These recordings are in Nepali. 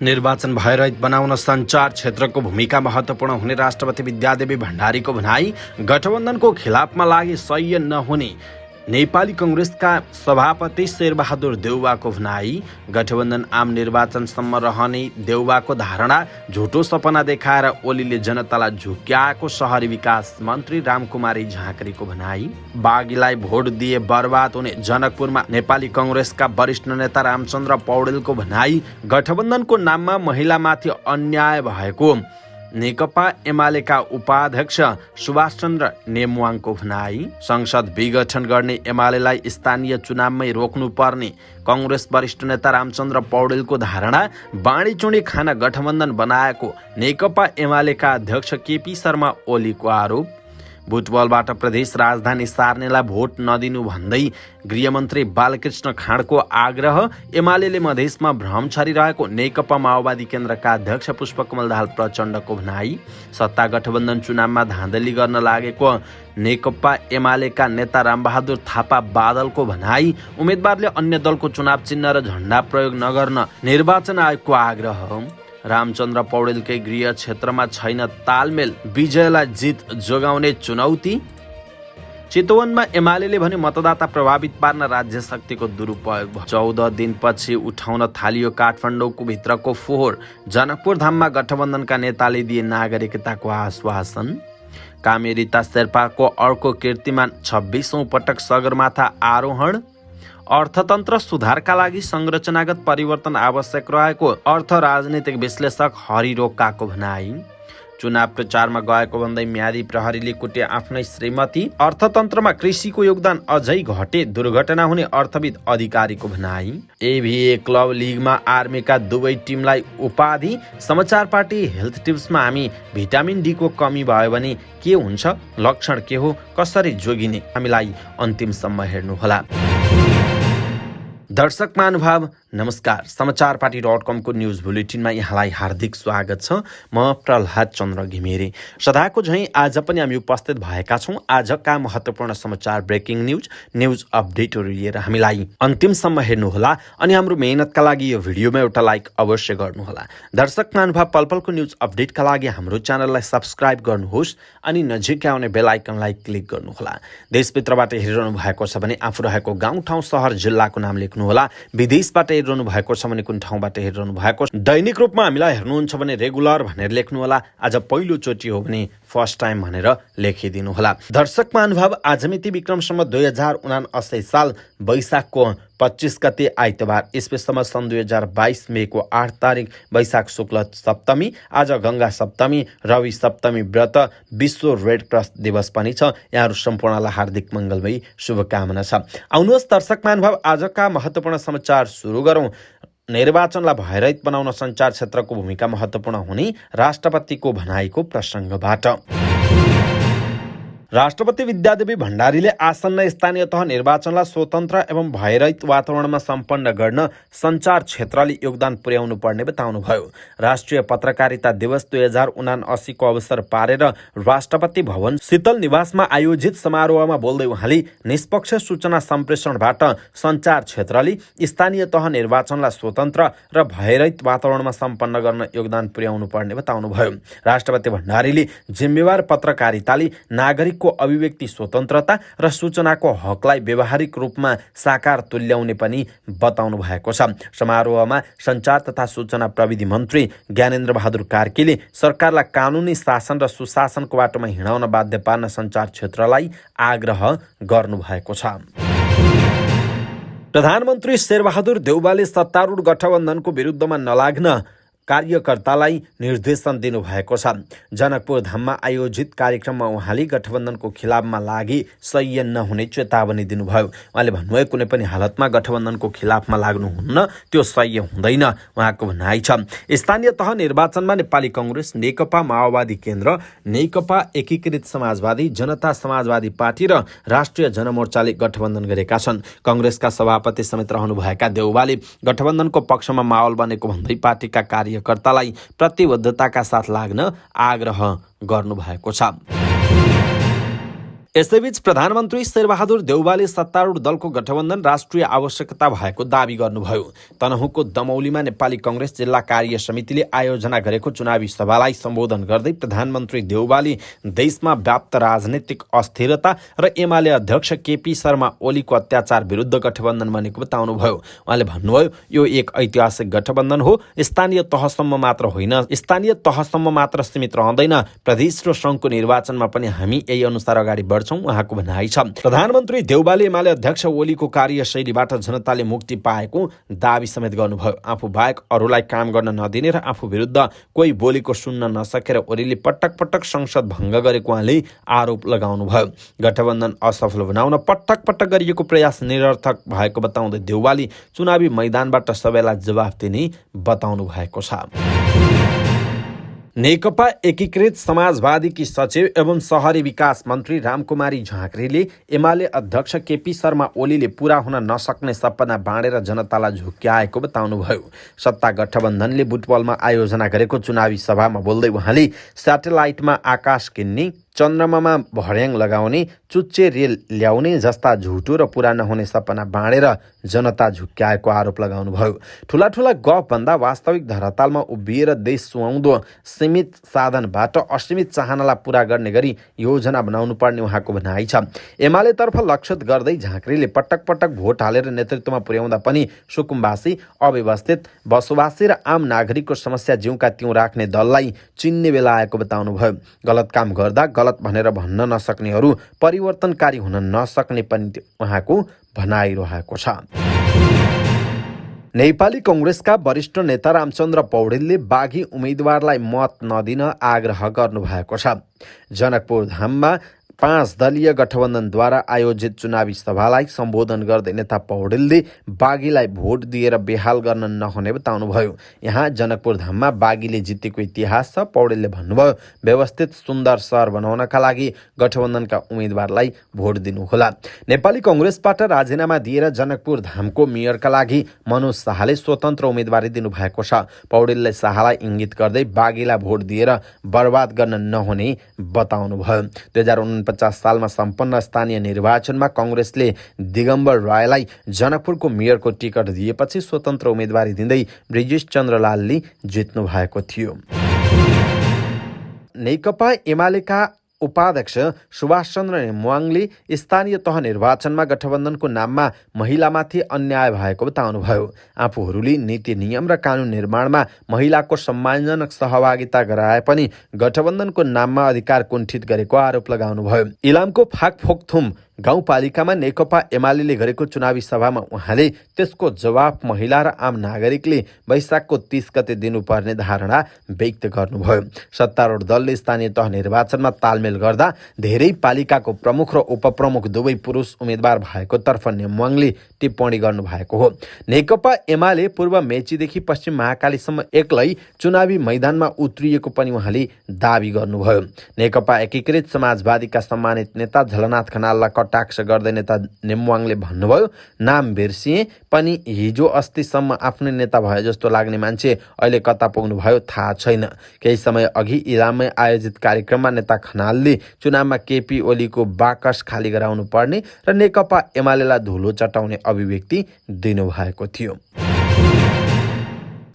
निर्वाचन भयरहित बनाउन सञ्चार क्षेत्रको भूमिका महत्त्वपूर्ण हुने राष्ट्रपति विद्यादेवी भण्डारीको भनाई। गठबन्धनको खिलाफमा लागि सह्य नहुने नेपाली कांग्रेसका सभापति शेरबहादुर देउवाको भनाई। गठबन्धन आम निर्वाचनसम्म रहने देउवाको धारणा झुटो सपना देखाएर ओलीले जनतालाई झुक्याएको शहरी विकास मन्त्री रामकुमारी झाँक्रीको भनाई। बागीलाई भोट दिए बर्बाद हुने जनकपुरमा नेपाली कांग्रेसका वरिष्ठ नेता रामचन्द्र पौडेलको भनाई। गठबन्धनको नाममा महिलामाथि अन्याय भएको नेकपा एमालेका उपाध्यक्ष सुभाष चन्द्र नेमवाङको भनाई। संसद विघटन गर्ने एमालेलाई स्थानीय चुनावमै रोक्नुपर्ने कांग्रेस वरिष्ठ नेता रामचन्द्र पौडेलको धारणा। बाँडीचुँडी खान गठबन्धन बनाएको नेकपा एमालेका अध्यक्ष केपी शर्मा ओलीको आरोप। बुटबलबाट प्रदेश राजधानी सार्नेलाई भोट नदिनु भन्दै गृहमन्त्री बालकृष्ण खाँडको आग्रह। एमालेले मधेसमा भ्रम छरिरहेको नेकपा माओवादी केन्द्रका अध्यक्ष पुष्पकमल दाहाल प्रचण्डको भनाई। सत्ता गठबन्धन चुनावमा धाँधली गर्न लागेको नेकपा एमालेका नेता रामबहादुर थापा बादलको भनाई। उम्मेदवारले अन्य दलको चुनाव चिन्ह र झण्डा प्रयोग नगर्न निर्वाचन आयोगको आग्रह। रामचन्द्र पौडेलकै गृह क्षेत्रमा छैन तालमेल, विजयलाई जित जोगाउने चुनौती। चितवनमा एमालेले भने मतदाता प्रभावित पार्न राज्य शक्तिको दुरुपयोग भयो। 14 दिनपछि उठाउन थालियो काठमाडौँको भित्रको फोहोर। जनकपुर धाममा गठबन्धनका नेताले दिए नागरिकताको आश्वासन। कामेरिता शेर्पाको अर्को कीर्तिमान 26औं पटक सगरमाथा आरोहण। अर्थतन्त्र सुधारका लागि संरचनागत परिवर्तन आवश्यक रहेको अर्थ राजनीतिक विश्लेषक हरि रोकाको भनाई। चुनाव प्रचारमा गएको भन्दै म्यादी प्रहरीले कुटे आफ्नै श्रीमती। अर्थतन्त्रमा कृषिको योगदान अझै घटे, दुर्घटना हुने अर्थविद अधिकारीको भनाई। एभिए क्लब लिगमा आर्मीका दुवै टिमलाई उपाधि। समाचार पार्टी हेल्थ टिप्समा हामी भिटामिन डी को कमी भयो भने के हुन्छ, लक्षण के हो, कसरी जोगिने, हामीलाई अन्तिमसम्म हेर्नुहोला। दर्शक महानुभाव नमस्कार। समाचार पार्टी.com को न्यूज बुलेटिनमा यहाँलाई हार्दिक स्वागत छ। म प्रहलाद चन्द्र घिमिरे। सदाको झैं आज पनि हामी उपस्थित भएका छौं आजका महत्त्वपूर्ण समाचार, ब्रेकिङ न्यूज अपडेटहरू लिएर। हामीलाई अन्तिमसम्म हेर्नुहोला अनि हाम्रो मेहनतका लागि यो भिडियोमा एउटा लाइक अवश्य गर्नुहोला। दर्शक महानुभाव, पलपलको न्यूज अपडेटका लागि हाम्रो च्यानललाई सब्स्क्राइब गर्नुहोस् अनि नजिकै आउने बेल आइकनलाई क्लिक गर्नुहोला। देशभित्रबाट हेरिरहनु भएको छ भने आफू रहेको गाउँ ठाउँ सहर जिल्लाको नाम लेख्नुहोला। विदेशबाट हेरिरहनु भएको छ भने कुन ठाउँबाट हेरिरहनु भएको छ। दैनिक रूपमा हामीलाई हेर्नुहुन्छ भने रेगुलर भनेर लेख्नुहोला। आज पहिलो चोटि हो भने फर्स्ट टाइम भनेर लेखिदिनुहोला। दर्शक महानुभाव, आज मिति विक्रमसम्म 2079 साल वैशाखको 25 गते आइतबार, ईस्वीसम्म सन् 2022 मेको 8 तारिक वैशाख शुक्ल सप्तमी। आज गंगा सप्तमी, रवि सप्तमी व्रत, विश्व रेड क्रस दिवस पनि छ। यहाँहरू सम्पूर्णलाई हार्दिक मङ्गलमय शुभकामना छ। आउनुहोस् दर्शक महानुभाव, आजका महत्त्वपूर्ण समाचार सुरु गरौँ। निर्वाचनलाई भयरहित बनाउन सञ्चार क्षेत्रको भूमिका महत्त्वपूर्ण हुने राष्ट्रपतिको भनाइको प्रसङ्गबाट। राष्ट्रपति विद्यादेवी भण्डारीले आसन्न स्थानीय तह निर्वाचनलाई स्वतन्त्र एवं भयरहित वातावरणमा सम्पन्न गर्न सञ्चार क्षेत्रले योगदान पुर्याउनु पर्ने बताउनुभयो। राष्ट्रिय पत्रकारिता दिवस 2079 को अवसर पारेर राष्ट्रपति भवन शीतल निवासमा आयोजित समारोहमा बोल्दै उहाँले निष्पक्ष सूचना सम्प्रेषणबाट सञ्चार क्षेत्रले स्थानीय तह निर्वाचनलाई स्वतन्त्र र भयरहित वातावरणमा सम्पन्न गर्न योगदान पुर्याउनु पर्ने बताउनुभयो। राष्ट्रपति भण्डारीले जिम्मेवार पत्रकारिताले नागरिक को अभिव्यक्ति स्वतन्त्रता र सूचनाको हकलाई व्यावहारिक रूपमा साकार तुल्याउने पनि बताउनु भएको छ। समारोहमा सञ्चार तथा सूचना प्रविधि मन्त्री ज्ञानेन्द्र बहादुर कार्कीले सरकारलाई कानुनी शासन र सुशासनको बाटोमा हिँडाउन बाध्य पार्न सञ्चार क्षेत्रलाई आग्रह गर्नुभएको छ। प्रधानमन्त्री शेरबहादुर देउवाले सत्तारूढ गठबन्धनको विरुद्धमा नलाग्न कार्यकर्तालाई निर्देशन दिनुभएको छ। जनकपुर धाममा आयोजित कार्यक्रममा उहाँले गठबन्धनको खिलाफमा लागि सह्य नहुने चेतावनी दिनुभयो। उहाँले भन्नुभयो, कुनै पनि हालतमा गठबन्धनको खिलाफमा लाग्नुहुन्न, त्यो सह्य हुँदैन उहाँको भनाइ छ। स्थानीय तह निर्वाचनमा नेपाली कांग्रेस, नेकपा माओवादी केन्द्र, नेकपा एकीकृत समाजवादी, जनता समाजवादी पार्टी र राष्ट्रिय जनमोर्चाले गठबन्धन गरेका छन्। कांग्रेसका सभापति समेत रहनुभएका देउवाले गठबन्धनको पक्षमा माहौल बनेको भन्दै पार्टीका कार्यकर्तालाई प्रतिबद्धताका साथ लाग्न आग्रह गर्नुभएको छ। यसैबीच प्रधानमन्त्री शेरबहादुर देउवाले सत्तारूढ दलको गठबन्धन राष्ट्रिय आवश्यकता भएको दावी गर्नुभयो। तनहुँको दमौलीमा नेपाली कङ्ग्रेस जिल्ला कार्य समितिले आयोजना गरेको चुनावी सभालाई सम्बोधन गर्दै प्रधानमन्त्री देउवाले देशमा व्याप्त राजनीतिक अस्थिरता र एमाले अध्यक्ष केपी शर्मा ओलीको अत्याचार विरुद्ध गठबन्धन बनेको बताउनुभयो। उहाँले भन्नुभयो, यो एक ऐतिहासिक गठबन्धन हो। स्थानीय तहसम्म मात्र सीमित रहँदैन। प्रदेश र सङ्घको निर्वाचनमा पनि हामी यही अनुसार अगाडि बढ्छौँ, उहाँको भनाइ छ। प्रधानमन्त्री देउवाले एमाले अध्यक्ष ओलीको कार्यशैलीबाट जनताले मुक्ति पाएको दावी समेत गर्नुभयो। आफू बाहेक अरूलाई काम गर्न नदिने र आफू विरुद्ध कोही बोलेको सुन्न नसकेर ओलीले पटक पटक संसद भङ्ग गरेको उहाँले आरोप लगाउनुभयो। गठबन्धन असफल बनाउन पटक पटक गरिएको प्रयास निरर्थक भएको बताउँदै देउवाले चुनावी मैदानबाट सबैलाई जवाफ दिने बताउनु भएको छ। नेकपा एकीकृत समाजवादीकी सचिव एवं शहरी विकास मन्त्री रामकुमारी झाँक्रीले एमाले अध्यक्ष केपी शर्मा ओलीले पूरा हुन नसक्ने सपना बाँडेर जनतालाई झुक्क्याएको बताउनुभयो। सत्ता गठबन्धनले बुटवलमा आयोजना गरेको चुनावी सभामा बोल्दै उहाँले स्याटेलाइटमा आकाश किन्ने, चन्द्रमामा भर्याङ लगाउने, चुच्चे रेल ल्याउने जस्ता झुटो र पुरा नहुने सपना बाँडेर जनता झुक्क्याएको आरोप लगाउनुभयो। ठुला ठुला गफभन्दा वास्तविक धरातलमा उभिएर देश सुहाउँदो सीमित साधनबाट असीमित चाहनालाई पूरा गर्ने गरी योजना बनाउनु पर्ने उहाँको भनाइ छ। एमालेतर्फ लक्षित गर्दै झाँक्रीले पटक पटक भोट हालेर नेतृत्वमा पुर्याउँदा पनि सुकुम्बासी, अव्यवस्थित बसोबासी र आम नागरिकको समस्या जिउका त्यों राख्ने दललाई चिन्ने बेला आएको बताउनुभयो। गलत काम गर्दा गलत भनेर भन्न नसक्नेहरू परिवर्तनकारी हुन नसक्ने पनि उहाँको भनाइरहेको छ। नेपाली कङ्ग्रेसका वरिष्ठ नेता रामचन्द्र पौडेलले बागी उम्मेदवारलाई मत नदिन आग्रह गर्नुभएको छ। जनकपुर धाममा 5 दलीय गठबन्धनद्वारा आयोजित चुनावी सभालाई सम्बोधन गर्दै नेता पौडेलले बागीलाई भोट दिएर बेहाल गर्न नहुने बताउनुभयो। यहाँ जनकपुर धाममा बागीले जितेको इतिहास छ। पौडेलले भन्नुभयो, व्यवस्थित सुन्दर सहर बनाउनका लागि गठबन्धनका उम्मेदवारलाई भोट दिनुहोला। नेपाली कङ्ग्रेसबाट राजीनामा दिएर जनकपुर धामको मेयरका लागि मनोज शाहले स्वतन्त्र उम्मेदवारी दिनुभएको छ। पौडेलले शाहलाई इङ्गित गर्दै बागीलाई भोट दिएर बर्बाद गर्न नहुने बताउनुभयो। 2049 सालमा सम्पन्न स्थानीय निर्वाचनमा कङ्ग्रेसले दिगम्बर रायलाई जनकपुरको मेयरको टिकट दिएपछि स्वतन्त्र उम्मेदवारी दिँदै ब्रिजेश चन्द्र लालले जित्नु भएको थियो। नेकपा एमालेका उपाध्यक्ष सुभाष चन्द्र नेमुवाङले स्थानीय तह निर्वाचनमा गठबन्धनको नाममा महिलामाथि अन्याय भएको बताउनुभयो। आफूहरूले नीति नियम र कानुन निर्माणमा महिलाको सम्मानजनक सहभागिता गराए पनि गठबन्धनको नाममा अधिकार कुण्ठित गरेको आरोप लगाउनुभयो। इलामको फाकफोकथुम गाउँपालिकामा नेकपा एमाले गरेको चुनावी सभामा उहाँले त्यसको जवाफ महिला र आम नागरिकले वैशाखको 30 गते दिनुपर्ने धारणा व्यक्त गर्नुभयो। सत्तारूढ दलले स्थानीय तह निर्वाचनमा तालमेल गर्दा धेरै पालिकाको प्रमुख र उपप्रमुख दुवै पुरुष उम्मेदवार भएको तर्फ नेमुवाङले टिप्पणी गर्नुभएको हो। नेकपा एमाले पूर्व मेचीदेखि पश्चिम महाकालीसम्म एक्लै चुनावी मैदानमा उत्रिएको पनि उहाँले दावी गर्नुभयो। नेकपा एकीकृत समाजवादीका सम्मानित नेता झलनाथ खनाललाई कटाक्ष गर्दै नेता नेमुवाङले भन्नुभयो, नाम बिर्सिए पनि हिजो अस्तिसम्म आफ्नै नेता भए जस्तो लाग्ने मान्छे अहिले कता पुग्नु भयो थाहा छैन। केही समय अघि इलाममै आयोजित कार्यक्रममा नेता खनालले चुनावमा केपी ओलीको बाकस खाली गराउनु पर्ने र नेकपा एमालेलाई धुलो चटाउने अभिव्यक्ति दिनुभएको थियो।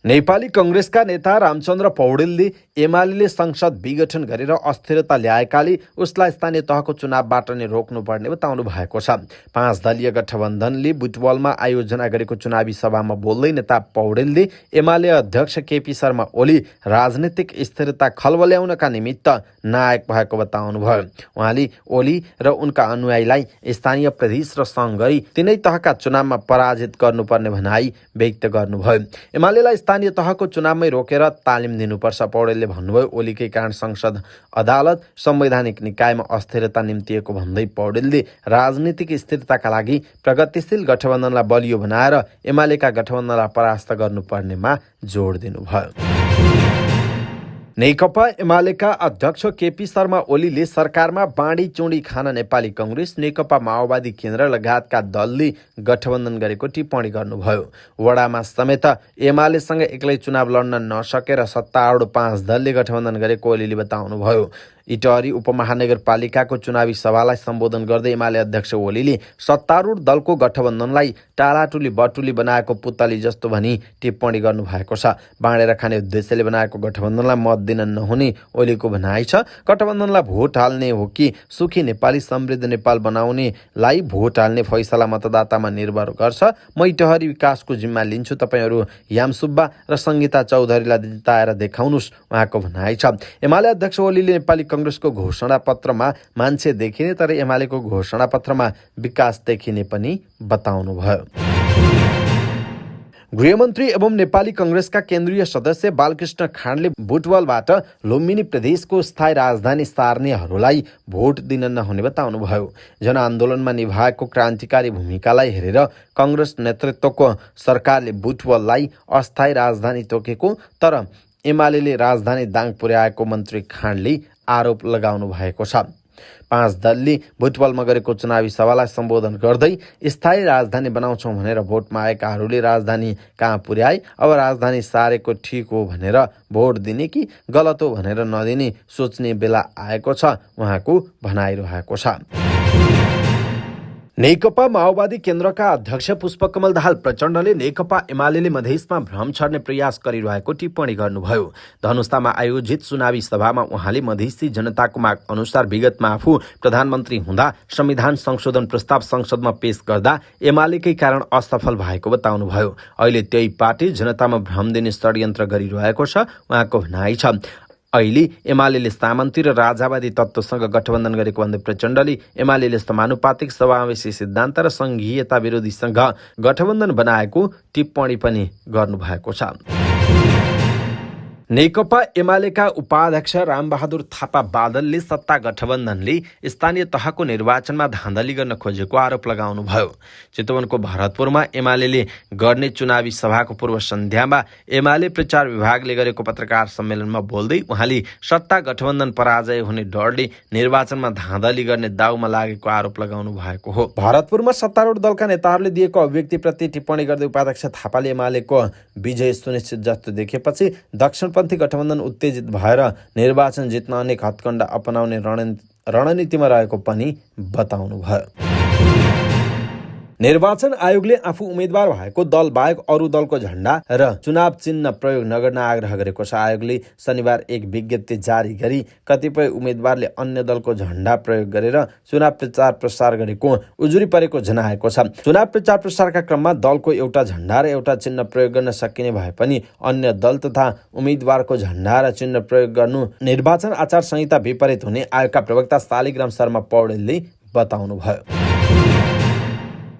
नेपाली कङ्ग्रेसका नेता रामचन्द्र पौडेलले एमाले संसद विघटन गरेर अस्थिरता ल्याएकाले उसलाई स्थानीय तहको चुनावबाट नै रोक्नुपर्ने बताउनु भएको छ। 5 दलीय गठबन्धनले बुटवलमा आयोजना गरेको चुनावी सभामा बोल्दै नेता पौडेलले एमाले अध्यक्ष केपी शर्मा ओली राजनीतिक स्थिरता खलबल्याउनका निमित्त नायक भएको बताउनुभयो। उहाँले ओली र उनका अनुयायीलाई स्थानीय प्रदेश र सङ्घ गरी तिनै तहका चुनावमा पराजित गर्नुपर्ने भनाई व्यक्त गर्नुभयो। एमालेलाई स्थानीय तहको चुनावमै रोकेर तालिम दिनुपर्छ। पौडेलले भन्नुभयो, ओलीकै कारण संसद अदालत संवैधानिक निकायमा अस्थिरता निम्तिएको भन्दै पौडेलले राजनीतिक स्थिरताका लागि प्रगतिशील गठबन्धनलाई बलियो बनाएर एमालेका गठबन्धनलाई परास्त गर्नुपर्नेमा जोड दिनुभयो। नेकपा एमालेका अध्यक्ष केपी शर्मा ओलीले सरकारमा बाँडी चुँडी खान नेपाली कङ्ग्रेस, नेकपा माओवादी केन्द्र लगायतका दलले गठबन्धन गरेको टिप्पणी गर्नुभयो। वडामा समेत एमालेसँग एक्लै चुनाव लड्न नसकेर सत्तारूढ 5 दलले गठबन्धन गरेको ओलीले बताउनुभयो। इटहरी उपमहानगरपालिकाको चुनावी सभालाई सम्बोधन गर्दै एमाले अध्यक्ष ओलीले सत्तारूढ दलको गठबन्धनलाई टालाटुली बटुली बनाएको पुतली जस्तो भनी टिप्पणी गर्नुभएको छ। बाँडेर खाने उद्देश्यले बनाएको गठबन्धनलाई मत दिन नहुने ओलीको भनाइ छ। गठबन्धनलाई भोट हाल्ने हो कि सुखी नेपाली समृद्ध नेपाल बनाउनेलाई भोट हाल्ने फैसला मतदातामा निर्भर गर्छ। म इटहरी विकासको जिम्मा लिन्छु, तपाईहरू याम सुब्बा र सङ्गीता चौधरीलाई जिताएर देखाउनुहोस्, उहाँको भनाइ छ। एमाले अध्यक्ष ओलीले नेपाली कङ्ग्रेसको घोषणापत्रमा मान्छे देखिने तर एमालेको घोषणापत्रमा विकास देखिने पनि बताउनुभयो। गृहमन्त्री एवं नेपाली कङ्ग्रेसका केन्द्रीय सदस्य बालकृष्ण खाँडले बुटवलबाट लुम्बिनी प्रदेशको स्थायी राजधानी सार्नेहरूलाई भोट दिन नहुने बताउनुभयो। जनआन्दोलनमा निभाएको क्रान्तिकारी भूमिकालाई हेरेर कङ्ग्रेस नेतृत्वको सरकारले बुटवललाई अस्थायी राजधानी तोकेको तर एमाले राजधानी दाङ पुर्याएको मन्त्री खाँडले आरोप लगाउनु भएको छ। 5 दलले बुटवलमा गरेको चुनावी सभालाई सम्बोधन गर्दै स्थायी राजधानी बनाउँछौँ भनेर भोट मागेकाहरूले राजधानी कहाँ पुर्याए, अब राजधानी सारेको ठिक हो भनेर भोट दिने कि गलत हो भनेर नदिने सोच्ने बेला आएको छ, उहाँको भनाइरहेको छ। नेकपा माओवादी केन्द्रका अध्यक्ष पुष्पकमल दाहाल प्रचण्डले नेकपा एमाले मधेसमा भ्रम छर्ने प्रयास गरिरहेको टिप्पणी गर्नुभयो। धनुषामा आयोजित चुनावी सभामा उहाँले मधेसी जनताको माग अनुसार विगतमा आफू प्रधानमन्त्री हुँदा संविधान संशोधन प्रस्ताव संसदमा पेश गर्दा एमालेकै कारण असफल भएको बताउनुभयो। अहिले त्यही पार्टी जनतामा भ्रम दिने षड्यन्त्र गरिरहेको छ, उहाँको भनाइ छ। अहिले एमाले सामन्ती र राजावादी तत्त्वसँग गठबन्धन गरेको भन्दै प्रचण्डले एमाले समानुपातिक समावेशी सिद्धान्त र सङ्घीयता विरोधीसँग गठबन्धन बनाएको टिप्पणी पनि गर्नुभएको छ। नेकपा एमालेका उपाध्यक्ष रामबहादुर थापा बादलले सत्ता गठबन्धनले स्थानीय तहको निर्वाचनमा धाँधली गर्न खोजेको आरोप लगाउनुभयो। चितवनको भरतपुरमा एमाले गर्ने चुनावी सभाको पूर्व सन्ध्यामा एमाले प्रचार विभागले गरेको पत्रकार सम्मेलनमा बोल्दै उहाँले सत्ता गठबन्धन पराजय हुने डरले निर्वाचनमा धाँधली गर्ने दाउमा लागेको आरोप लगाउनु भएको हो। भरतपुरमा सत्तारूढ दलका नेताहरूले दिएको अभिव्यक्तिप्रति टिप्पणी गर्दै उपाध्यक्ष थापाले एमालेको विजय सुनिश्चित जस्तो देखेपछि दक्षिणपन्थी गठबन्धन उत्तेजित भएर निर्वाचन जित्न अनेक हत्कण्डा अपनाउने रणनीतिमा रहेको पनि बताउनुभयो। निर्वाचन आयोगले आफू उम्मेद्वार भएको दल बाहेक अरू दलको झण्डा र चुनाव चिन्ह प्रयोग नगर्न आग्रह गरेको छ। आयोगले शनिबार एक विज्ञप्ति जारी गरी कतिपय उम्मेद्वारले अन्य दलको झण्डा प्रयोग गरेर चुनाव प्रचार प्रसार गरेको उजुरी परेको जनाएको छ। चुनाव प्रचार प्रसारका क्रममा दलको एउटा झण्डा र एउटा चिन्ह प्रयोग गर्न सकिने भए पनि अन्य दल तथा उम्मेद्वारको झण्डा र चिन्ह प्रयोग गर्नु निर्वाचन आचार संहिता विपरीत हुने आयोगका प्रवक्ता शालिग्राम शर्मा पौडेलले बताउनुभयो।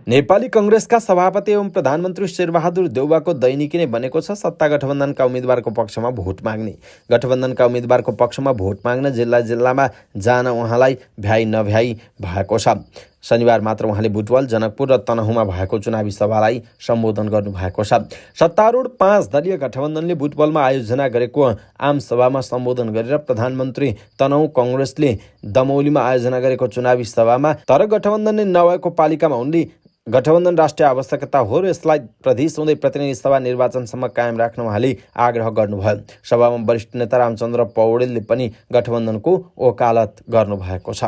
नेपाली कङ्ग्रेसका सभापति एवं प्रधानमन्त्री शेरबहादुर देउवाको दैनिकी नै बनेको छ सत्ता गठबन्धनका उम्मेद्वारको पक्षमा भोट माग्ने। गठबन्धनका उम्मेद्वारको पक्षमा भोट माग्न जिल्ला जान उहाँलाई भ्याइ नभ्याइ भएको छ। शनिबार मात्र उहाँले बुटवल, जनकपुर र तनहुँमा भएको चुनावी सभालाई सम्बोधन गर्नुभएको छ। सत्तारूढ 5 दलीय गठबन्धनले बुटवलमा आयोजना गरेको आम सभामा सम्बोधन गरेर प्रधानमन्त्री तनहुँ, कङ्ग्रेसले दमौलीमा आयोजना गरेको चुनावी सभामा तर गठबन्धनले नभएको पालिकामा उनले गठबन्धन राष्ट्रिय आवश्यकता हो र यसलाई प्रदेश हुँदै प्रतिनिधि सभा निर्वाचनसम्म कायम राख्न उहाँले आग्रह गर्नुभयो। सभामा वरिष्ठ नेता रामचन्द्र पौडेलले पनि गठबन्धनको वकालत गर्नुभएको छ।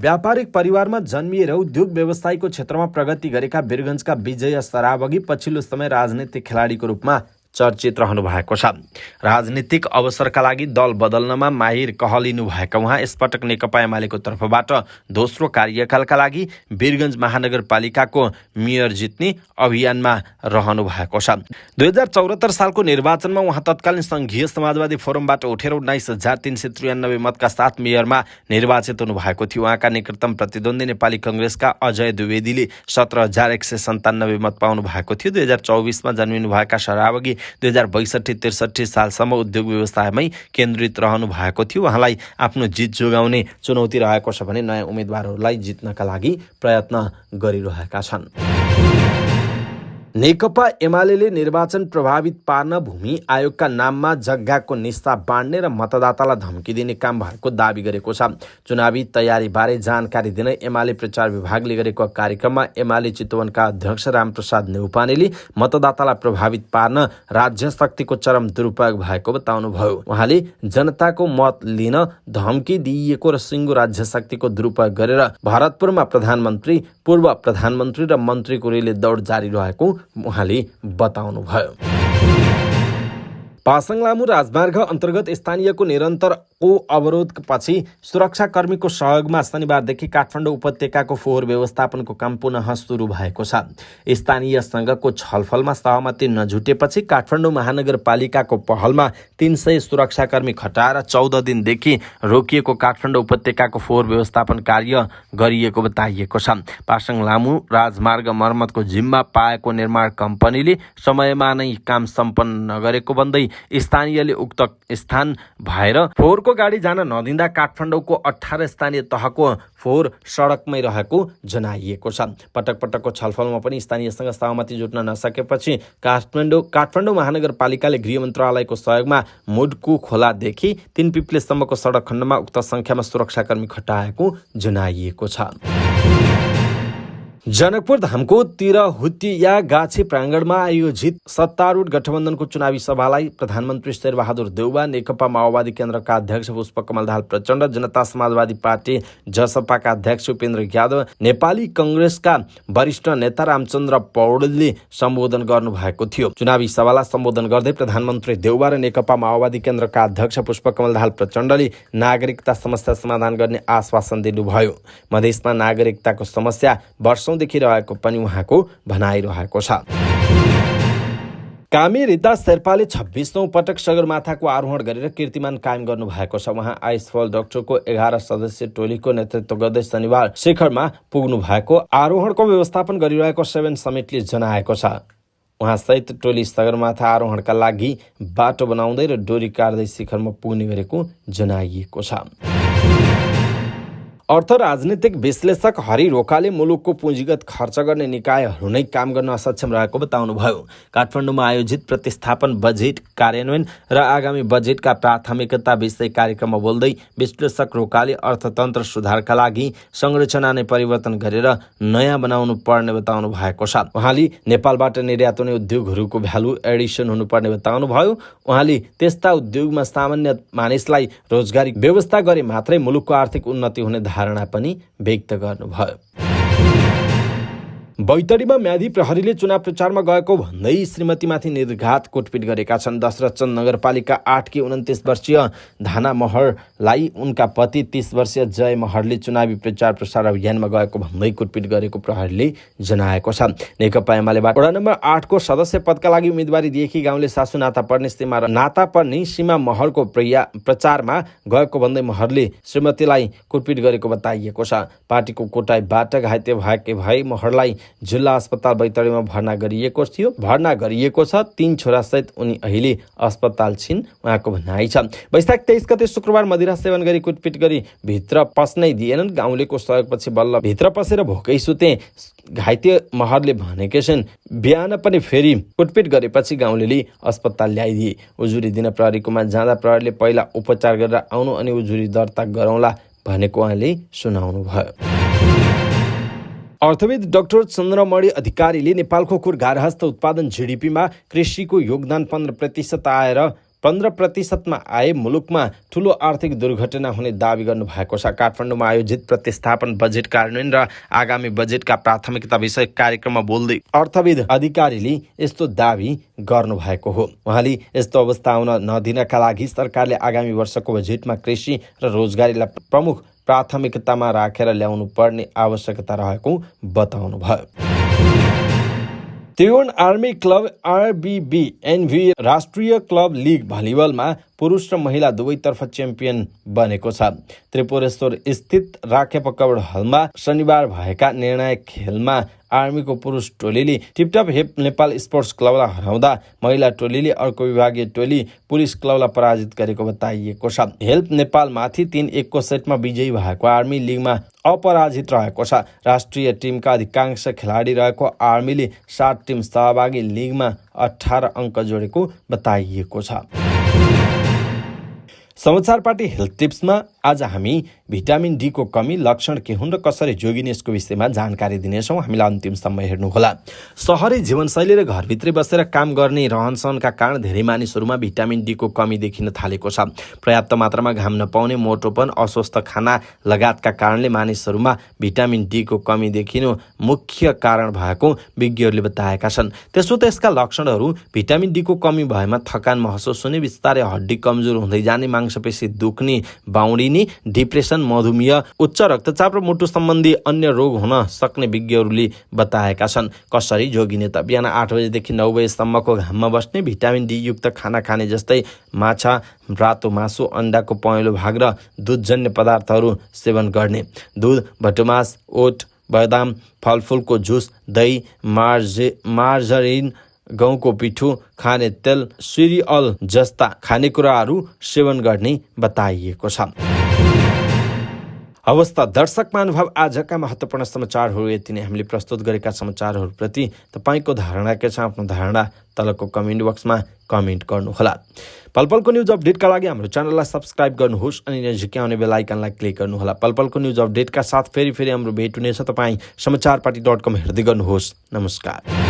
व्यापारिक परिवारमा जन्मिएर उद्योग व्यवसायको क्षेत्रमा प्रगति गरेका वीरगञ्जका विजय सरावगी पछिल्लो समय राजनीतिक खेलाडीको रूपमा चर्चित रहनु भएको छ। राजनीतिक अवसरका लागि दल बदल्नमा माहिर कहलिनु भएका उहाँ यसपटक नेकपा एमालेको तर्फबाट दोस्रो कार्यकालका लागि वीरगञ्ज महानगरपालिकाको मेयर जित्ने अभियानमा रहनु भएको छ। 2074 सालको निर्वाचनमा उहाँ तत्कालीन सङ्घीय समाजवादी फोरमबाट उठेर 19,393 मतका साथ मेयरमा निर्वाचित हुनु भएको थियो। उहाँका निकटतम प्रतिद्वन्दी नेपाली कङ्ग्रेसका अजय द्विवेदीले 17,197 मत पाउनु भएको थियो। 2024 जन्मिनु भएका सरावगी 2062-63 सालसम्म उद्योग व्यवसायमै केन्द्रित रहनु भएको थियो। उहाँलाई आफ्नो जित जोगाउने चुनौती रहेको छ भने नयाँ उम्मेद्वारहरूलाई जित्नका लागि प्रयत्न गरिरहेका छन्। नेकपा एमाले निर्वाचन प्रभावित पार्न भूमि आयोगका नाममा जग्गाको निस्ता बाँड्ने र मतदातालाई धम्की दिने काम भएको दावी गरेको छ। चुनावी तयारीबारे जानकारी दिन एमाले प्रचार विभागले गरेको कार्यक्रममा एमाले चितवनका अध्यक्ष रामप्रसाद नेउपानेले मतदातालाई प्रभावित पार्न राज्य शक्तिको चरम दुरुपयोग भएको बताउनुभयो। उहाँले जनताको मत लिन धम्की दिइएको र सिङ्गो राज्य शक्तिको दुरुपयोग गरेर भरतपुरमा प्रधानमन्त्री, पूर्व प्रधानमन्त्री र मन्त्रीको रेली दौड जारी रहेको उहाँले बताउनुभयो। पासाङ लामू राजमार्ग अन्तर्गत स्थानीयको निरन्तरको अवरोधपछि सुरक्षाकर्मीको सहयोगमा शनिबारदेखि काठमाडौँ उपत्यकाको फोहोर व्यवस्थापनको काम पुनः सुरु भएको छ। स्थानीयसँगको छलफलमा सहमति नजुटेपछि काठमाडौँ महानगरपालिकाको पहलमा 300 सुरक्षाकर्मी खटाएर 14 दिनदेखि रोकिएको काठमाडौँ उपत्यकाको फोहोर व्यवस्थापन कार्य गरिएको बताइएको छ। पासाङ लामू राजमार्ग मर्मतको जिम्मा पाएको निर्माण कम्पनीले समयमा नै काम सम्पन्न नगरेको भन्दै स्थानीयले उक्त स्थान भएर फोहोरको गाडी जान नदिँदा काठमाडौँको 18 स्थानीय तहको फोहोर सडकमै रहेको जनाइएको छ। पटक पटकको छलफलमा पनि स्थानीयसँग सहमति जुट्न नसकेपछि काठमाडौँ महानगरपालिकाले गृह मन्त्रालयको सहयोगमा मुडकु खोलादेखि 3 पिप्लेसम्मको सडक खण्डमा उक्त संख्यामा सुरक्षाकर्मी खटाएको जनाइएको छ। जनकपुर धामको तिरहुतिया गाछी प्राङ्गणमा आयोजित सत्तारूढ गठबन्धनको चुनावी सभालाई प्रधानमन्त्री शेरबहादुर देउवा, नेकपा माओवादी केन्द्रका अध्यक्ष पुष्पकमल दाहाल प्रचण्ड, जनता समाजवादी पार्टी जसपाका अध्यक्ष उपेन्द्र यादव, नेपाली कङ्ग्रेसका वरिष्ठ नेता रामचन्द्र पौडेलले सम्बोधन गर्नुभएको थियो। चुनावी सभालाई सम्बोधन गर्दै प्रधानमन्त्री देउवा र नेकपा माओवादी केन्द्रका अध्यक्ष पुष्पकमल दाहाल प्रचण्डले नागरिकता समस्या समाधान गर्ने आश्वासन दिनुभयो। मधेसमा नागरिकताको समस्या वर्षौंदेखि रहेको पनि उहाँको भनाइरहेको छ। कामी रिता शेर्पाले 26औं पटक सगरमाथाको आरोहण गरेर कीर्तिमान कायम गर्नु भएको छ। उहाँ आइसफल डाक्टरको 11 सदस्यीय टोलीको नेतृत्व गर्दै शनिबार शिखरमा पुग्नु भएको आरोहणको व्यवस्थापन गरिरहेको 7 समिटले जनाएको छ। उहाँ सहित टोली सगरमाथा आरोहणका लागि बाटो बनाउँदै र डोरी काट्दै शिखरमा पुग्ने गरेको जनाइएको छ। अर्थ राजनीतिक विश्लेषक हरि रोकाले मुलुकको पुँजीगत खर्च गर्ने निकायहरू नै काम गर्न असक्षम रहेको बताउनुभयो। काठमाडौँमा आयोजित प्रतिस्थापन बजेट कार्यान्वयन र आगामी बजेटका प्राथमिकता विषय कार्यक्रममा बोल्दै विश्लेषक रोकाले अर्थतन्त्र सुधारका लागि संरचना नै परिवर्तन गरेर नयाँ बनाउनु पर्ने बताउनु भएको छ। उहाँले नेपालबाट निर्यात हुने उद्योगहरूको भ्यालु एडिसन हुनुपर्ने बताउनुभयो। उहाँले त्यस्ता उद्योगमा सामान्य मानिसलाई रोजगारी व्यवस्था गरे मात्रै मुलुकको आर्थिक उन्नति हुने धारणा पनि व्यक्त गर्नुभयो। बैतडीमा म्यादी प्रहरीले चुनाव प्रचारमा गएको भन्दै श्रीमतीमाथि निर्घात कुटपिट गरेका छन्। दशरथचन्द नगरपालिका 8 की 29 वर्षीय धाना महरलाई उनका पति 30 वर्षीय जय महरले चुनावी प्रचार प्रसार अभियानमा गएको भन्दै कुटपिट गरेको प्रहरीले जनाएको छ। नेकपा एमालेबाट वडा नम्बर 8 को सदस्य पदका लागि उम्मेदवारी दिएकी गाउँले सासू नाता पर्ने सीमा महरको प्रचारमा गएको भन्दै महरले श्रीमतीलाई कुटपिट गरेको बताइएको छ। पार्टीको कोटाइबाट घाइते भए महरलाई जिल्ला अस्पताल बैतडीमा भर्ना गरिएको छ। 3 छोरा सहित उनी अहिले अस्पताल छिन्, उहाँको भनाइ छ। वैशाख 23 गते शुक्रबार मदिरा सेवन गरी कुटपिट गरी भित्र पस्नै दिएनन्। गाउँलेको सहयोगपछि बल्ल भित्र पसेर भोकै सुते घाइते महरले भनेका छन्। बिहान पनि फेरि कुटपिट गरेपछि गाउँलेले अस्पताल ल्याइदिए। उजुरी दिन प्रहरीकोमा जाँदा प्रहरीले पहिला उपचार गरेर आउनु अनि उजुरी दर्ता गरौँला भनेको उहाँले सुनाउनु भयो। अर्थविद डाक्टर चन्द्रमणि अधिकारीले नेपालको कुल गार्हस्थ उत्पादन जीडीपीमा कृषिको योगदान 15% आएर 15%मा आए मुलुकमा ठूलो आर्थिक दुर्घटना हुने दावी गर्नुभएको छ। काठमाडौँमा आयोजित प्रतिस्थापन बजेट कार्यान्वयन र आगामी बजेटका प्राथमिकता विषय कार्यक्रममा बोल्दै अर्थविद अधिकारीले यस्तो दावी गर्नुभएको हो। उहाँले यस्तो अवस्था आउन नदिनका लागि सरकारले आगामी वर्षको बजेटमा कृषि र रोजगारीलाई प्रमुख प्राथमिकतामा राखेर ल्याउनु पर्ने आवश्यकता रहेको बताउनु भयो। त्रिभुवन आर्मी क्लब RBBNV राष्ट्रिय क्लब लिग भलिबलमा पुरुष र महिला दुवैतर्फ च्याम्पियन बनेको छ। त्रिपुरेश्वर स्थित राखेप कबड हलमा शनिबार भएका निर्णायक खेलमा आर्मीको पुरुष टोलीले टिपटप हेप नेपाल स्पोर्ट्स क्लबलाई हराउँदा महिला टोलीले अर्को विभागीय टोली पुलिस क्लबलाई पराजित गरेको बताइएको छ। हेल्प नेपालमाथि 3-1 को सेटमा विजयी भएको आर्मी लिगमा अपराजित रहेको छ। राष्ट्रिय टिमका अधिकांश खेलाडी रहेको आर्मीले 7 टिम सहभागी लिगमा 18 अङ्क जोडेको बताइएको छ। समाचार पार्टी हेल्थ टिप्समा आज हामी भिटामिन डी को कमी, लक्षण के हुन् र कसरी जोगिने यसको विषयमा जानकारी दिनेछौँ। हामीलाई अन्तिमसम्म हेर्नुहोला। सहरी जीवनशैली र घरभित्रै बसेर काम गर्ने रहनसहनका कारण धेरै मानिसहरूमा भिटामिन डी को कमी देखिन थालेको छ। पर्याप्त मात्रामा घाम नपाउने, मोटोपन, अस्वस्थ खाना लगायतका कारणले मानिसहरूमा भिटामिन डी को कमी देखिनु मुख्य कारण भएको विज्ञहरूले बताएका छन्। त्यसो त यसका लक्षणहरू भिटामिन डी को कमी भएमा थकान महसुस हुने, बिस्तारै हड्डी कमजोर हुँदै जाने, मांसपेशी दुख्ने, बाउडिने, डिप्रेसन, मधुमेह, उच्च रक्तचाप र मुटु सम्बन्धी अन्य रोग हुन सक्ने विज्ञहरूले बताएका छन्। कसरी जोगिने त? बिहान 8 बजेदेखि 9 बजेसम्मको घाममा बस्ने, भिटामिन डी युक्त खाना खाने जस्तै माछा, रातो मासु, अन्डाको पहेँलो भाग र दुधजन्य पदार्थहरू सेवन गर्ने। दुध, भटमास, ओट, बदाम, फलफुलको जुस, दही, मार्जरिन, गहुँको पिठो, खाने तेल, सिरिअल जस्ता खानेकुराहरू सेवन गर्ने बताइएको छ। अवस्था दर्शक महानुभाव, आजका महत्त्वपूर्ण समाचारहरू यति नै। हामीले प्रस्तुत गरेका समाचारहरूप्रति तपाईँको धारणा के छ? आफ्नो धारणा तलको कमेन्ट बक्समा कमेन्ट गर्नुहोला। पलपलको न्युज अपडेटका लागि हाम्रो च्यानललाई सब्स्क्राइब गर्नुहोस् अनि नजिकै आउने बेल आइकनलाई क्लिक गर्नुहोला। पलपलको न्युज अपडेटका साथ फेरि हाम्रो भेट हुनेछ। तपाईँ समाचारपाटी.com हेर्दै गर्नुहोस्। नमस्कार।